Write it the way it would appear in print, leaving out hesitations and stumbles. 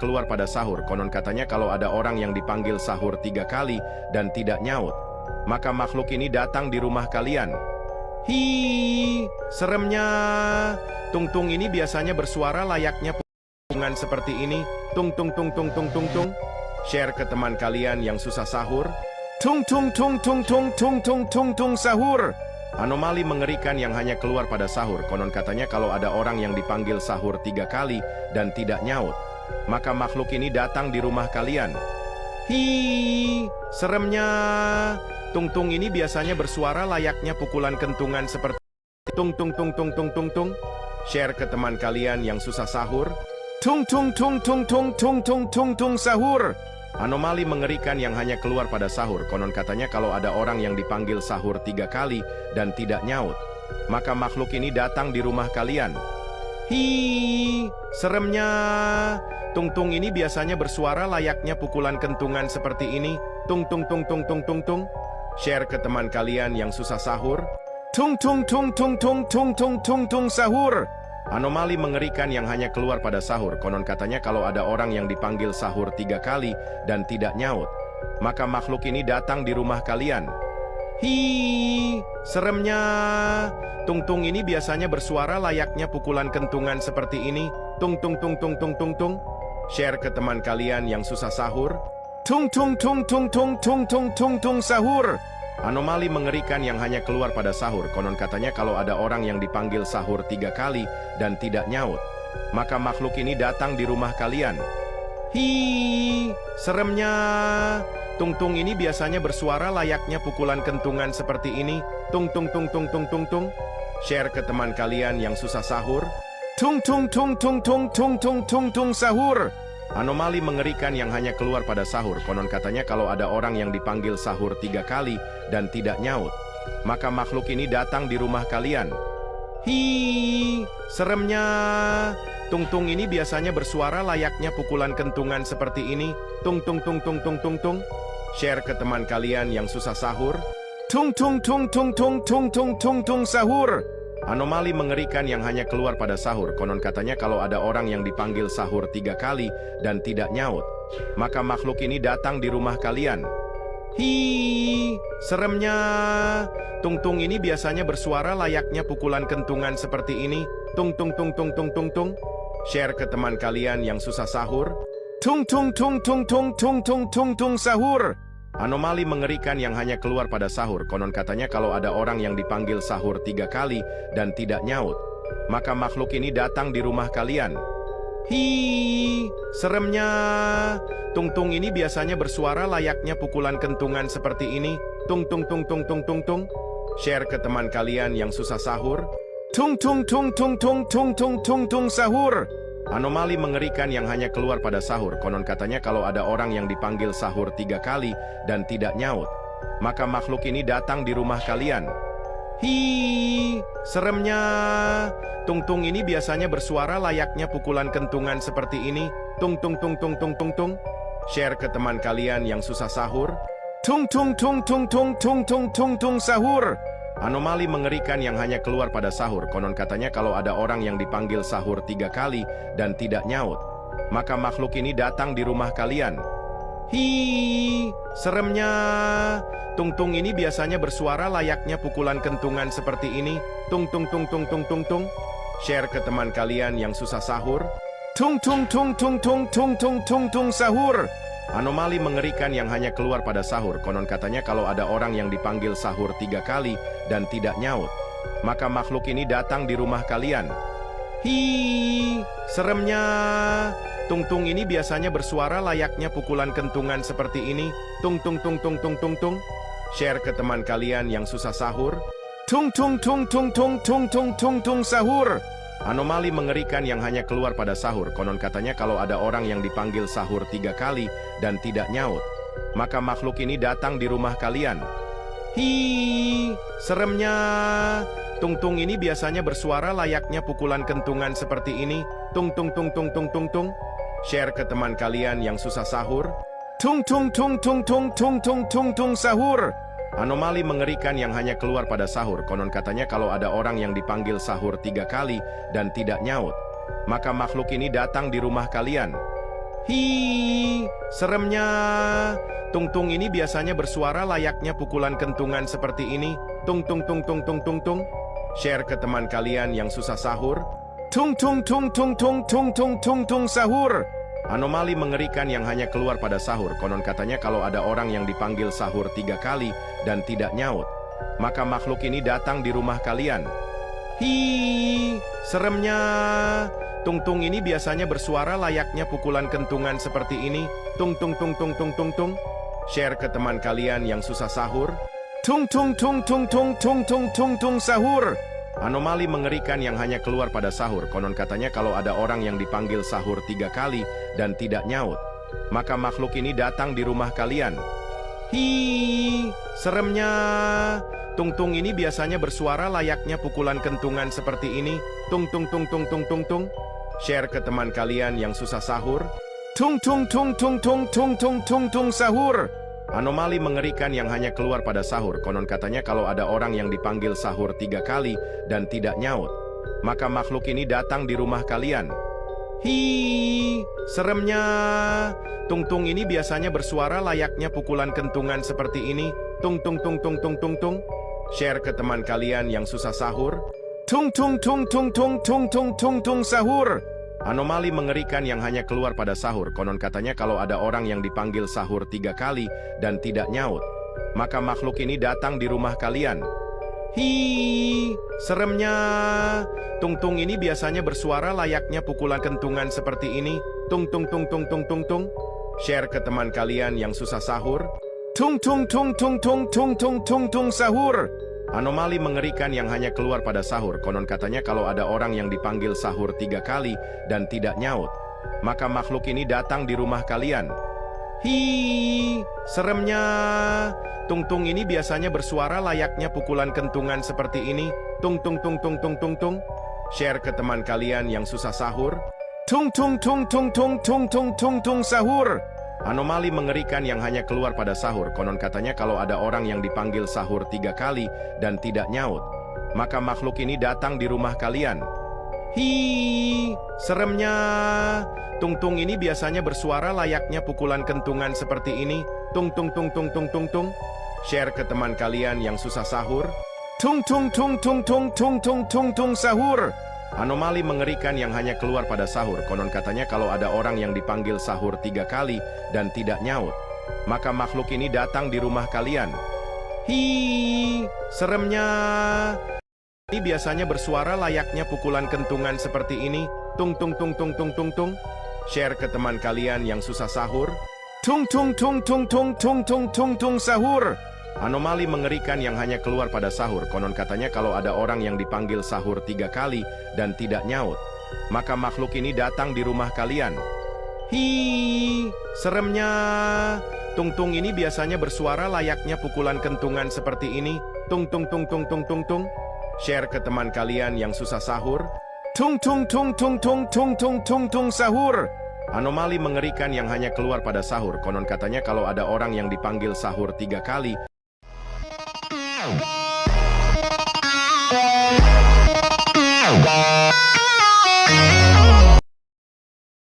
Keluar pada sahur. Konon katanya kalau ada orang yang dipanggil sahur 3 kali dan tidak nyaut, maka makhluk ini datang di rumah kalian. Hi, seremnya. Tung-tung ini biasanya bersuara layaknya pungan seperti ini. Tung tung tung tung tung tung tung. Share ke teman kalian yang susah sahur. Tung tung tung tung tung tung tung tung tung sahur. Anomali mengerikan yang hanya keluar pada sahur. Konon katanya kalau ada orang yang dipanggil sahur 3 kali dan tidak nyaut, maka makhluk ini datang di rumah kalian. Hi, seremnya. Tung-tung ini biasanya bersuara layaknya pukulan kentungan seperti tung tung tung tung tung tung tung. Share ke teman kalian yang susah sahur. Tung tung tung tung tung tung tung tung tung sahur. Anomali mengerikan yang hanya keluar pada sahur. Konon katanya kalau ada orang yang dipanggil sahur 3 kali dan tidak nyaut, maka makhluk ini datang di rumah kalian. Hi, seremnya. Tung-tung ini biasanya bersuara layaknya pukulan kentungan seperti ini. Tung tung tung tung tung tung tung. Share ke teman kalian yang susah sahur. Tung tung tung tung tung tung tung tung tung sahur. Anomali mengerikan yang hanya keluar pada sahur. Konon katanya kalau ada orang yang dipanggil sahur 3 kali dan tidak nyaut, maka makhluk ini datang di rumah kalian. Hi, seremnya. Tung-tung ini biasanya bersuara layaknya pukulan kentungan seperti ini. Tung tung tung tung tung tung tung. Share ke teman kalian yang susah sahur. Tung tung tung tung tung tung tung tung tung sahur. Anomali mengerikan yang hanya keluar pada sahur. Konon katanya kalau ada orang yang dipanggil sahur 3 kali dan tidak nyaut, maka makhluk ini datang di rumah kalian. Hi, seremnya. Tung-tung ini biasanya bersuara layaknya pukulan kentungan seperti ini. Tung tung tung tung tung tung tung. Share ke teman kalian yang susah sahur. Tung tung tung tung tung tung tung tung tung sahur. Anomali mengerikan yang hanya keluar pada sahur. Konon katanya kalau ada orang yang dipanggil sahur 3 kali dan tidak nyaut, maka makhluk ini datang di rumah kalian. Hi, seremnya. Tung-tung ini biasanya bersuara layaknya pukulan kentungan seperti ini. Tung tung tung tung tung tung tung. Share ke teman kalian yang susah sahur. Tung tung tung tung tung tung tung tung tung sahur. Anomali mengerikan yang hanya keluar pada sahur. Konon katanya kalau ada orang yang dipanggil sahur 3 kali dan tidak nyaut, maka makhluk ini datang di rumah kalian. Hi, seremnya. Tung-tung ini biasanya bersuara layaknya pukulan kentungan seperti ini. Tung tung tung tung tung tung tung. Share ke teman kalian yang susah sahur. Tung tung tung tung tung tung tung tung tung sahur. Anomali mengerikan yang hanya keluar pada sahur. Konon katanya kalau ada orang yang dipanggil sahur 3 kali dan tidak nyaut, maka makhluk ini datang di rumah kalian. Hi, seremnya. Tung-tung ini biasanya bersuara layaknya pukulan kentungan seperti ini. Tung tung tung tung tung tung tung. Share ke teman kalian yang susah sahur. Tung tung tung tung tung tung tung tung tung sahur. Anomali mengerikan yang hanya keluar pada sahur. Konon katanya kalau ada orang yang dipanggil sahur 3 kali dan tidak nyaut, maka makhluk ini datang di rumah kalian. Hi, seremnya. Tung-tung ini biasanya bersuara layaknya pukulan kentungan seperti ini. Tung tung tung tung tung tung tung. Share ke teman kalian yang susah sahur. Tung tung tung tung tung tung tung tung tung sahur. Anomali mengerikan yang hanya keluar pada sahur. Konon katanya kalau ada orang yang dipanggil sahur 3 kali dan tidak nyaut, maka makhluk ini datang di rumah kalian. Hi, seremnya. Tung-tung ini biasanya bersuara layaknya pukulan kentungan seperti ini. Tung tung tung tung tung tung tung. Share ke teman kalian yang susah sahur. Tung tung tung tung tung tung tung tung tung sahur. Anomali mengerikan yang hanya keluar pada sahur. Konon katanya kalau ada orang yang dipanggil sahur 3 kali dan tidak nyaut, maka makhluk ini datang di rumah kalian. Hi, seremnya. Tung-tung ini biasanya bersuara layaknya pukulan kentungan seperti ini. Tung tung tung tung tung tung tung. Share ke teman kalian yang susah sahur. Tung tung tung tung tung tung tung tung tung sahur. Anomali mengerikan yang hanya keluar pada sahur. Konon katanya kalau ada orang yang dipanggil sahur 3 kali dan tidak nyaut, maka makhluk ini datang di rumah kalian. Hi, seremnya. Tung-tung ini biasanya bersuara layaknya pukulan kentungan seperti ini. Tung tung tung tung tung tung tung. Share ke teman kalian yang susah sahur. Tung tung tung tung tung tung tung tung tung sahur. Anomali mengerikan yang hanya keluar pada sahur. Konon katanya kalau ada orang yang dipanggil sahur 3 kali dan tidak nyaut, maka makhluk ini datang di rumah kalian. Hi, seremnya. Tung-tung ini biasanya bersuara layaknya pukulan kentungan seperti ini. Tung tung tung tung tung tung tung. Share ke teman kalian yang susah sahur. Tung tung tung tung tung tung tung tung tung sahur. Anomali mengerikan yang hanya keluar pada sahur. Konon katanya kalau ada orang yang dipanggil sahur 3 kali dan tidak nyaut, maka makhluk ini datang di rumah kalian. Hi, seremnya. Tung-tung ini biasanya bersuara layaknya pukulan kentungan seperti ini. Tung tung tung tung tung tung tung. Share ke teman kalian yang susah sahur. Tung tung tung tung tung tung tung tung tung sahur. Anomali mengerikan yang hanya keluar pada sahur. Konon katanya kalau ada orang yang dipanggil sahur 3 kali dan tidak nyaut, maka makhluk ini datang di rumah kalian. Hi, seremnya. Tung-tung ini biasanya bersuara layaknya pukulan kentungan seperti ini. Tung tung tung tung tung tung tung. Share ke teman kalian yang susah sahur. Tung tung tung tung tung tung tung tung tung sahur. Anomali mengerikan yang hanya keluar pada sahur. Konon katanya kalau ada orang yang dipanggil sahur 3 kali dan tidak nyaut, maka makhluk ini datang di rumah kalian. Hi, seremnya. Tung-tung ini biasanya bersuara layaknya pukulan kentungan seperti ini. Tung tung tung tung tung tung tung. Share ke teman kalian yang susah sahur. Tung tung tung tung tung tung tung tung tung sahur. Anomali mengerikan yang hanya keluar pada sahur. Konon katanya kalau ada orang yang dipanggil sahur 3 kali dan tidak nyaut, maka makhluk ini datang di rumah kalian. Hi, seremnya. Tung-tung ini biasanya bersuara layaknya pukulan kentungan seperti ini. Tung tung tung tung tung tung tung. Share ke teman kalian yang susah sahur. Tung tung tung tung tung tung tung tung tung sahur. Anomali mengerikan yang hanya keluar pada sahur. Konon katanya kalau ada orang yang dipanggil sahur 3 kali dan tidak nyaut, maka makhluk ini datang di rumah kalian. Hi, seremnya. Tung-tung ini biasanya bersuara layaknya pukulan kentungan seperti ini. Tung tung tung tung tung tung tung. Share ke teman kalian yang susah sahur. Tung tung tung tung tung tung tung tung tung sahur. Anomali mengerikan yang hanya keluar pada sahur. Konon katanya kalau ada orang yang dipanggil sahur 3 kali dan tidak nyaut, maka makhluk ini datang di rumah kalian. Hi, seremnya. Tung-tung ini biasanya bersuara layaknya pukulan kentungan seperti ini. Tung tung tung tung tung tung tung. Share ke teman kalian yang susah sahur. Tung tung tung tung tung tung tung tung tung sahur. Anomali mengerikan yang hanya keluar pada sahur. Konon katanya kalau ada orang yang dipanggil sahur 3 kali dan tidak nyaut, maka makhluk ini datang di rumah kalian. Hi, seremnya. Ini biasanya bersuara layaknya pukulan kentungan seperti ini. Tung tung tung tung tung tung tung. Share ke teman kalian yang susah sahur. Tung tung tung tung tung tung tung tung tung sahur. Anomali mengerikan yang hanya keluar pada sahur. Konon katanya kalau ada orang yang dipanggil sahur 3 kali dan tidak nyaut, maka makhluk ini datang di rumah kalian. Hi, seremnya. Tung-tung ini biasanya bersuara layaknya pukulan kentungan seperti ini. Tung tung tung tung tung tung tung. Share ke teman kalian yang susah sahur. Tung tung tung tung tung tung tung tung tung sahur. Anomali mengerikan yang hanya keluar pada sahur. Konon katanya kalau ada orang yang dipanggil sahur 3 kali Wow.